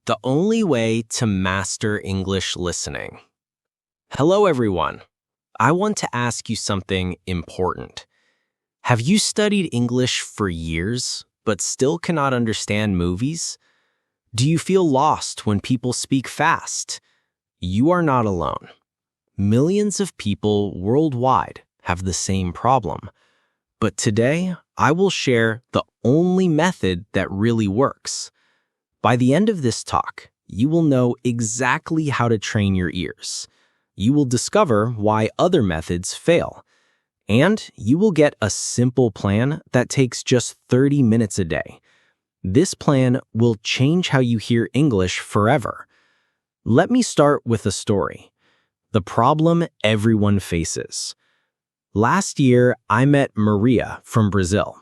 The only way to master English listening. Hello, everyone. I want to ask you something important. Have you studied English for years, but still cannot understand movies? Do you feel lost when people speak fast? You are not alone. Millions of people worldwide have the same problem. But today, I will share the only method that really works. By the end of this talk, you will know exactly how to train your ears. You will discover why other methods fail. And you will get a simple plan that takes just 30 minutes a day. This plan will change how you hear English forever. Let me start with a story. The problem everyone faces. Last year, I met Maria from Brazil.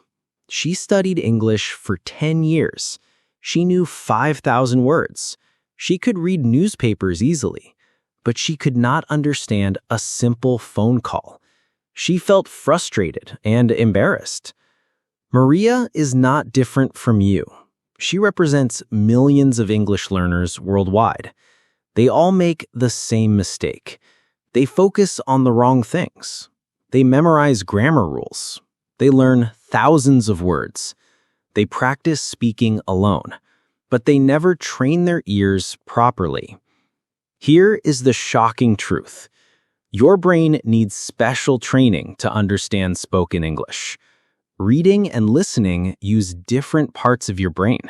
She studied English for 10 years. She knew 5,000 words. She could read newspapers easily, but she could not understand a simple phone call. She felt frustrated and embarrassed. Maria is not different from you. She represents millions of English learners worldwide. They all make the same mistake. They focus on the wrong things. They memorize grammar rules. They learn thousands of words. They practice speaking alone, but they never train their ears properly. Here is the shocking truth. Your brain needs special training to understand spoken English. Reading and listening use different parts of your brain.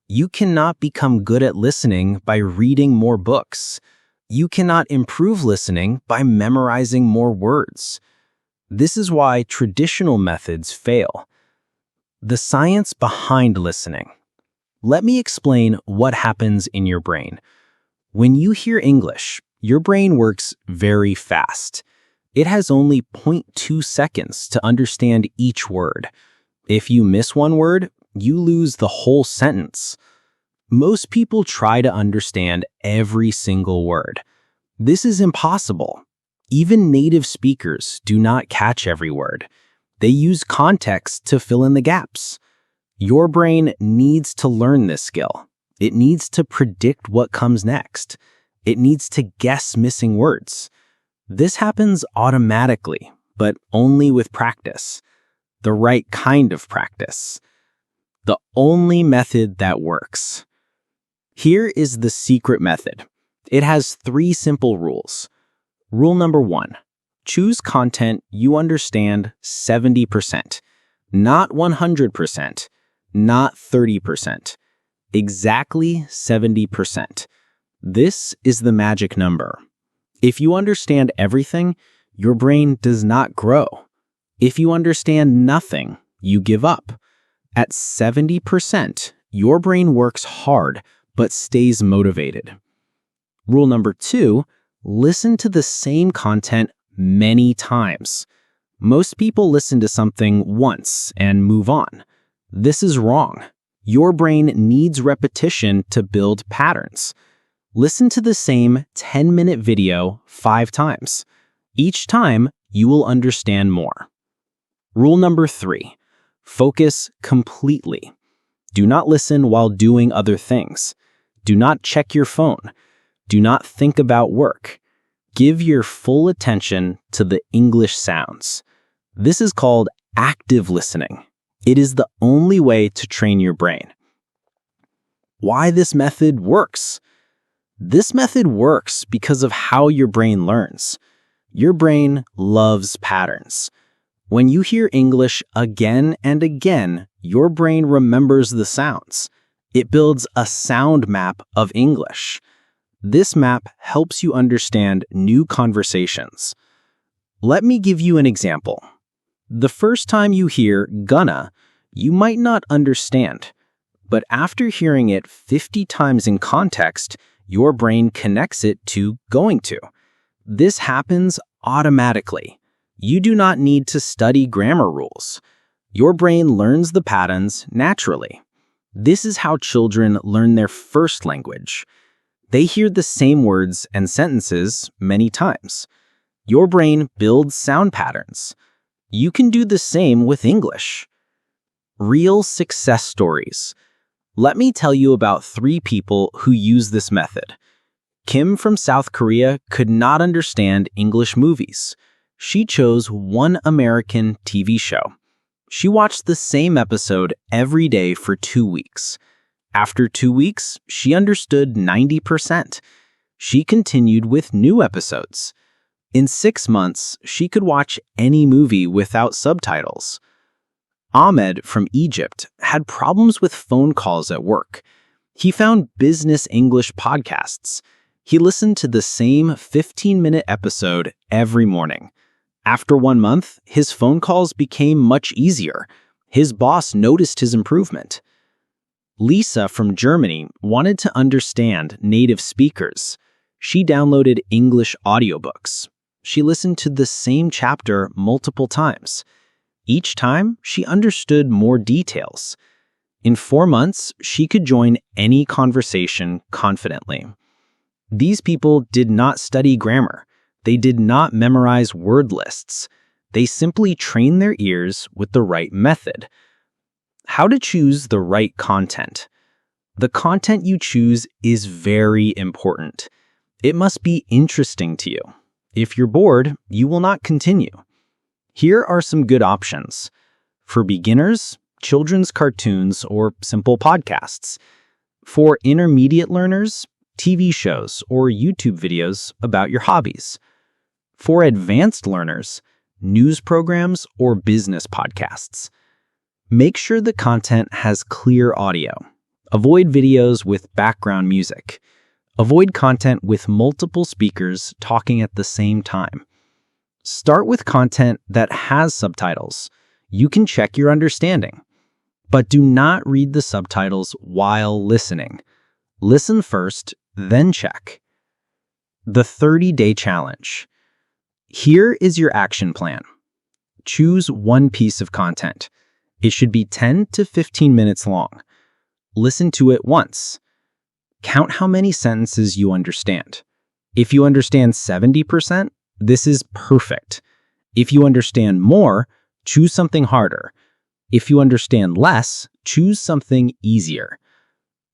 You cannot become good at listening by reading more books. You cannot improve listening by memorizing more words. This is why traditional methods fail. The science behind listening. Let me explain what happens in your brain. When you hear English, your brain works very fast. It has only 0.2 seconds to understand each word. If you miss one word, you lose the whole sentence. Most people try to understand every single word. This is impossible. Even native speakers do not catch every word. They use context to fill in the gaps. Your brain needs to learn this skill. It needs to predict what comes next. It needs to guess missing words. This happens automatically, but only with practice. The right kind of practice. The only method that works. Here is the secret method. It has 3 simple rules. Rule number 1. Choose content you understand 70%, not 100%, not 30%, exactly 70%. This is the magic number. If you understand everything, your brain does not grow. If you understand nothing, you give up. At 70%, your brain works hard but stays motivated. Rule number 2, listen to the same content many times. Most people listen to something once and move on. This is wrong. Your brain needs repetition to build patterns. Listen to the same 10-minute video 5 times. Each time, you will understand more. Rule number 3, focus completely. Do not listen while doing other things. Do not check your phone. Do not think about work. Give your full attention to the English sounds. This is called active listening. It is the only way to train your brain. Why this method works? This method works because of how your brain learns. Your brain loves patterns. When you hear English again and again, your brain remembers the sounds. It builds a sound map of English. This map helps you understand new conversations. Let me give you an example. The first time you hear gonna, you might not understand, but after hearing it 50 times in context, your brain connects it to going to. This happens automatically. You do not need to study grammar rules. Your brain learns the patterns naturally. This is how children learn their first language. They hear the same words and sentences many times. Your brain builds sound patterns. You can do the same with English. Real success stories. Let me tell you about 3 people who use this method. Kim from South Korea could not understand English movies. She chose one American TV show. She watched the same episode every day for 2 weeks. After 2 weeks, she understood 90%. She continued with new episodes. In 6 months, she could watch any movie without subtitles. Ahmed from Egypt had problems with phone calls at work. He found business English podcasts. He listened to the same 15-minute episode every morning. After 1 month, his phone calls became much easier. His boss noticed his improvement. Lisa from Germany wanted to understand native speakers. She downloaded English audiobooks. She listened to the same chapter multiple times. Each time, she understood more details. In 4 months, she could join any conversation confidently. These people did not study grammar. They did not memorize word lists. They simply trained their ears with the right method. How to choose the right content. The content you choose is very important. It must be interesting to you. If you're bored, you will not continue. Here are some good options. For beginners, children's cartoons or simple podcasts. For intermediate learners, TV shows or YouTube videos about your hobbies. For advanced learners, news programs or business podcasts. Make sure the content has clear audio. Avoid videos with background music. Avoid content with multiple speakers talking at the same time. Start with content that has subtitles. You can check your understanding. But do not read the subtitles while listening. Listen first, then check. The 30-day challenge. Here is your action plan. Choose one piece of content. It should be 10 to 15 minutes long. Listen to it once. Count how many sentences you understand. If you understand 70%, this is perfect. If you understand more, choose something harder. If you understand less, choose something easier.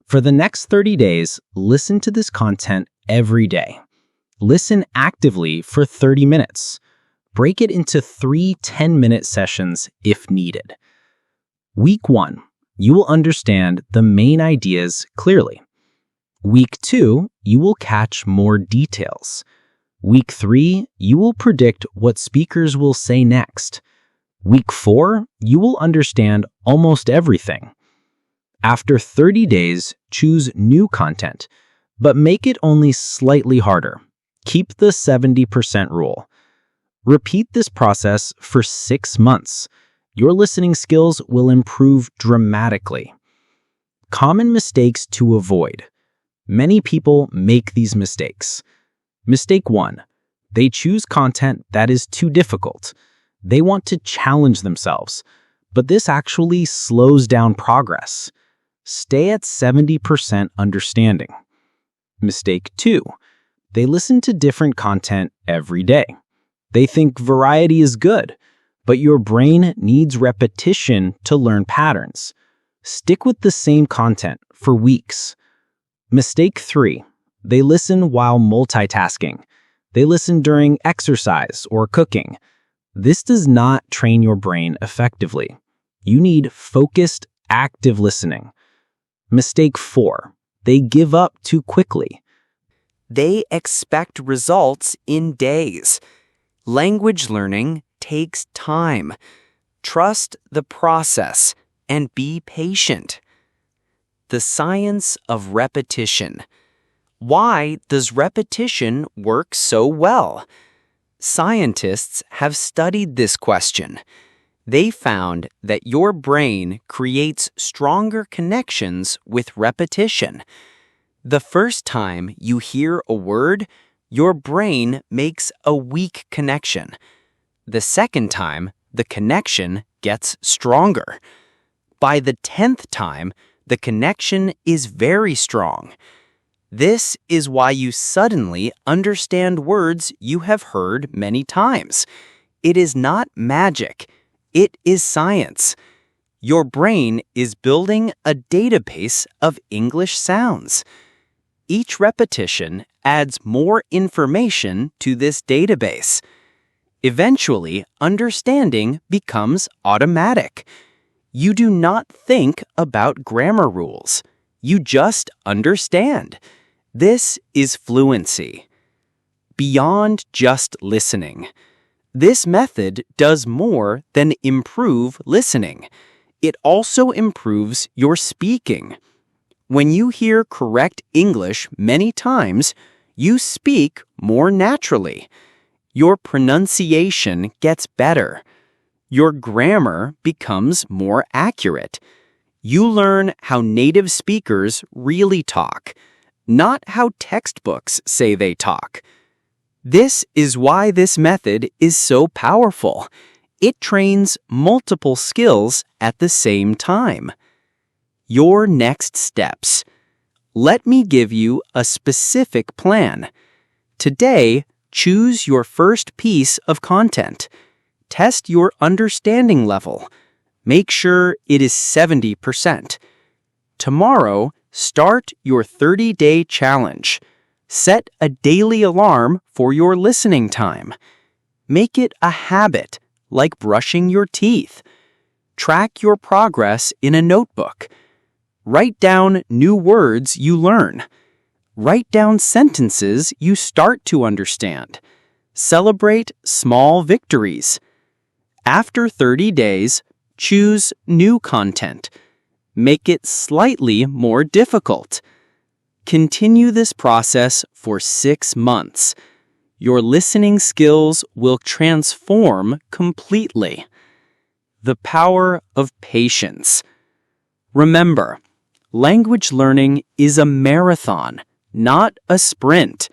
For the next 30 days, listen to this content every day. Listen actively for 30 minutes. Break it into 3 10-minute sessions if needed. Week 1, you will understand the main ideas clearly. Week 2, you will catch more details. Week 3, you will predict what speakers will say next. Week 4, you will understand almost everything. After 30 days, choose new content, but make it only slightly harder. Keep the 70% rule. Repeat this process for 6 months. Your listening skills will improve dramatically. Common mistakes to avoid. Many people make these mistakes. Mistake 1. They choose content that is too difficult. They want to challenge themselves, but this actually slows down progress. Stay at 70% understanding. Mistake 2. They listen to different content every day. They think variety is good, but your brain needs repetition to learn patterns. Stick with the same content for weeks. Mistake 3. They listen while multitasking. They listen during exercise or cooking. This does not train your brain effectively. You need focused, active listening. Mistake 4. They give up too quickly. They expect results in days. Language learning takes time. Trust the process and be patient. The science of repetition. Why does repetition work so well? Scientists have studied this question. They found that your brain creates stronger connections with repetition. The first time you hear a word, your brain makes a weak connection. The second time, the connection gets stronger. By the 10th time, the connection is very strong. This is why you suddenly understand words you have heard many times. It is not magic. It is science. Your brain is building a database of English sounds. Each repetition adds more information to this database. Eventually, understanding becomes automatic. You do not think about grammar rules. You just understand. This is fluency. Beyond just listening. This method does more than improve listening. It also improves your speaking. When you hear correct English many times, you speak more naturally. Your pronunciation gets better. Your grammar becomes more accurate. You learn how native speakers really talk, not how textbooks say they talk. This is why this method is so powerful. It trains multiple skills at the same time. Your next steps. Let me give you a specific plan. Today, choose your first piece of content. Test your understanding level. Make sure it is 70%. Tomorrow, start your 30-day challenge. Set a daily alarm for your listening time. Make it a habit, like brushing your teeth. Track your progress in a notebook. Write down new words you learn. Write down sentences you start to understand. Celebrate small victories. After 30 days, choose new content. Make it slightly more difficult. Continue this process for 6 months. Your listening skills will transform completely. The power of patience. Remember, language learning is a marathon, not a sprint.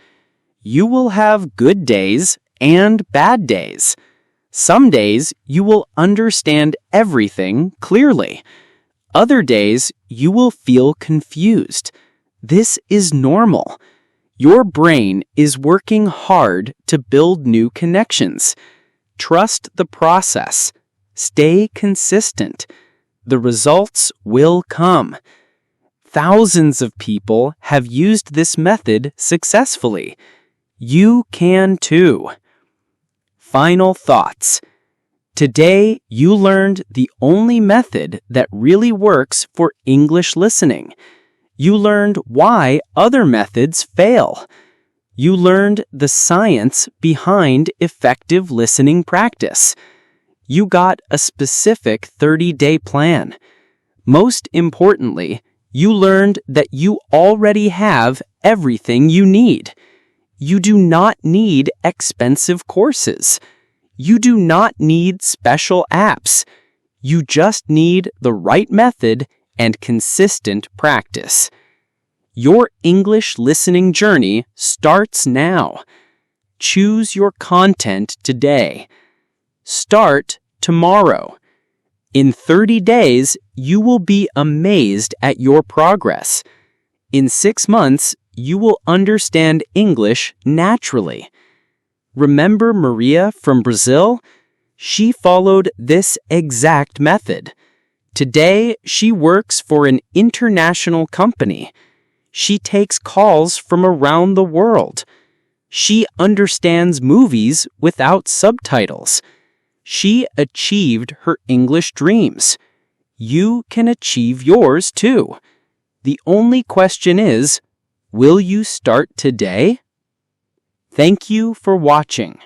You will have good days and bad days. Some days you will understand everything clearly. Other days you will feel confused. This is normal. Your brain is working hard to build new connections. Trust the process. Stay consistent. The results will come. Thousands of people have used this method successfully. You can too. Final thoughts. Today, you learned the only method that really works for English listening. You learned why other methods fail. You learned the science behind effective listening practice. You got a specific 30-day plan. Most importantly, you learned that you already have everything you need. You do not need expensive courses. You do not need special apps. You just need the right method and consistent practice. Your English listening journey starts now. Choose your content today. Start tomorrow. In 30 days, you will be amazed at your progress. In 6 months, you will understand English naturally. Remember Maria from Brazil? She followed this exact method. Today, she works for an international company. She takes calls from around the world. She understands movies without subtitles. She achieved her English dreams. You can achieve yours too. The only question is, will you start today? Thank you for watching.